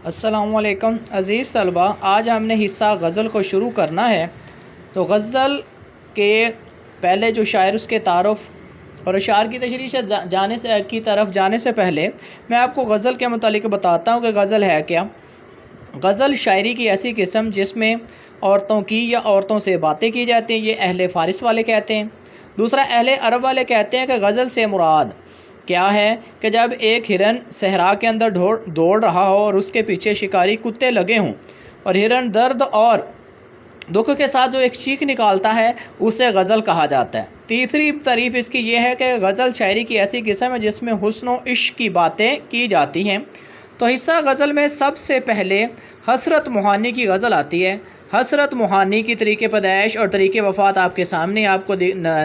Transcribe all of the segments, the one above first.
السلام علیکم عزیز طلبہ، آج ہم نے حصہ غزل کو شروع کرنا ہے۔ تو غزل کے پہلے جو شاعر اس کے تعارف اور اشعار کی تشریح کی طرف جانے سے پہلے میں آپ کو غزل کے متعلق بتاتا ہوں کہ غزل ہے کیا۔ غزل شاعری کی ایسی قسم جس میں عورتوں کی یا عورتوں سے باتیں کی جاتی ہیں، یہ اہل فارس والے کہتے ہیں۔ دوسرا اہل عرب والے کہتے ہیں کہ غزل سے مراد کیا ہے کہ جب ایک ہرن صحرا کے اندر دوڑ رہا ہو اور اس کے پیچھے شکاری کتے لگے ہوں اور ہرن درد اور دکھ کے ساتھ جو ایک چیخ نکالتا ہے اسے غزل کہا جاتا ہے۔ تیسری تعریف اس کی یہ ہے کہ غزل شاعری کی ایسی قسم ہے جس میں حسن و عشق کی باتیں کی جاتی ہیں۔ تو حصہ غزل میں سب سے پہلے حسرت موہانی کی غزل آتی ہے۔ حسرت موہانی کی طریقِ پیدائش اور طریقِ وفات آپ کے سامنے آپ کو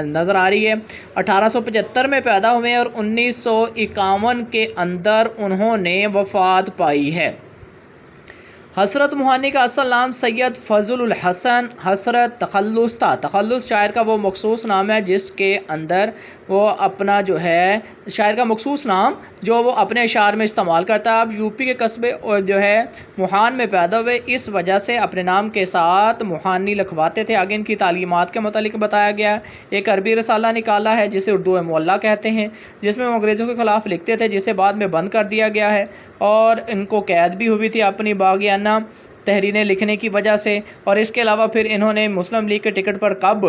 نظر آ رہی ہے۔ 1875 میں پیدا ہوئے اور 1951 کے اندر انہوں نے وفات پائی ہے۔ حسرت موہانی کا اصل نام سید فضل الحسن حسرت تخلص تھا۔ تخلص شاعر کا وہ مخصوص نام ہے جس کے اندر وہ اپنا جو ہے شاعر کا مخصوص نام جو وہ اپنے اشعار میں استعمال کرتا ہے۔ اب یوپی کے قصبے اور جو ہے موہان میں پیدا ہوئے، اس وجہ سے اپنے نام کے ساتھ موہانی لکھواتے تھے۔ آگے ان کی تعلیمات کے متعلق بتایا گیا۔ ایک عربی رسالہ نکالا ہے جسے اردو معلیٰ کہتے ہیں، جس میں وہ انگریزوں کے خلاف لکھتے تھے، جسے بعد میں بند کر دیا گیا ہے اور ان کو قید بھی ہوئی تھی اپنی باغیانہ تحریریں لکھنے کی وجہ سے۔ اور اس کے علاوہ پھر انہوں نے مسلم لیگ کے ٹکٹ پر کب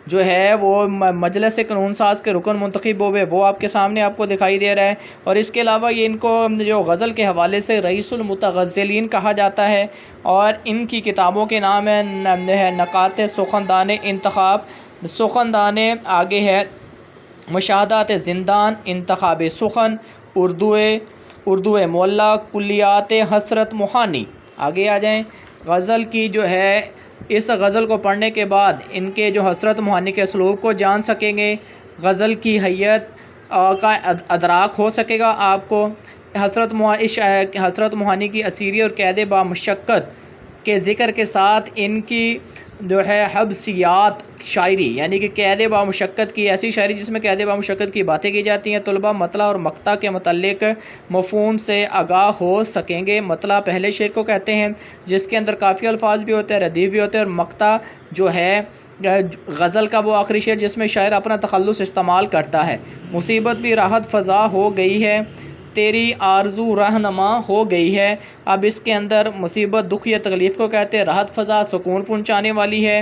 جو ہے وہ مجلس قانون ساز کے رکن منتخب ہوئے، وہ آپ کے سامنے آپ کو دکھائی دے رہا ہے۔ اور اس کے علاوہ یہ ان کو جو غزل کے حوالے سے رئیس المتغزلین کہا جاتا ہے، اور ان کی کتابوں کے نام ہے نکات سخندان انتخاب، سخندان، آگے ہے مشاہدات زندان، انتخاب سخن، اردو معلیٰ، کلیات حسرت موہانی۔ آگے آ جائیں۔ غزل کی جو ہے اس غزل کو پڑھنے کے بعد ان کے جو حسرت موہانی کے اسلوب کو جان سکیں گے، غزل کی حیت کا ادراک ہو سکے گا آپ کو۔ حسرت موہانی کی اسیری اور قید با مشقت کے ذکر کے ساتھ ان کی جو ہے حبسیات شاعری، یعنی کہ قید با مشقت کی ایسی شاعری جس میں قید با مشقت کی باتیں کی جاتی ہیں، طلبہ مطلع اور مقطع کے متعلق مفہوم سے آگاہ ہو سکیں گے۔ مطلع پہلے شعر کو کہتے ہیں جس کے اندر کافی الفاظ بھی ہوتے ہیں، ردیف بھی ہوتے ہیں، اور مقطع جو ہے غزل کا وہ آخری شعر جس میں شاعر اپنا تخلص استعمال کرتا ہے۔ مصیبت بھی راحت فضا ہو گئی ہے، تیری آرزو رہنما ہو گئی ہے۔ اب اس کے اندر مصیبت دکھ یا تکلیف کو کہتے ہیں، راحت فضا سکون پہنچانے والی ہے،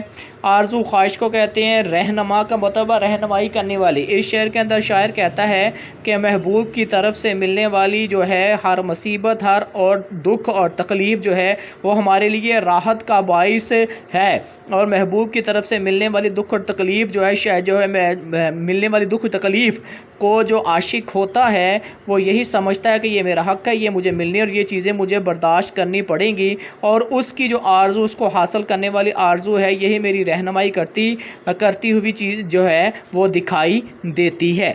آرزو خواہش کو کہتے ہیں، رہنما کا مطلب رہنمائی کرنے والی۔ اس شعر کے اندر شاعر کہتا ہے کہ محبوب کی طرف سے ملنے والی جو ہے ہر مصیبت، ہر اور دکھ اور تکلیف جو ہے وہ ہمارے لیے راحت کا باعث ہے، اور محبوب کی طرف سے ملنے والی دکھ اور تکلیف جو ہے ملنے والی دکھ اور تکلیف کو جو عاشق ہوتا ہے وہ یہی سمجھتا ہے کہ یہ میرا حق ہے، یہ مجھے ملنی اور یہ چیزیں مجھے برداشت کرنی پڑیں گی، اور اس کی جو آرزو، اس کو حاصل کرنے والی آرزو ہے، یہی میری رہنمائی کرتی ہوئی چیز جو ہے وہ دکھائی دیتی ہے۔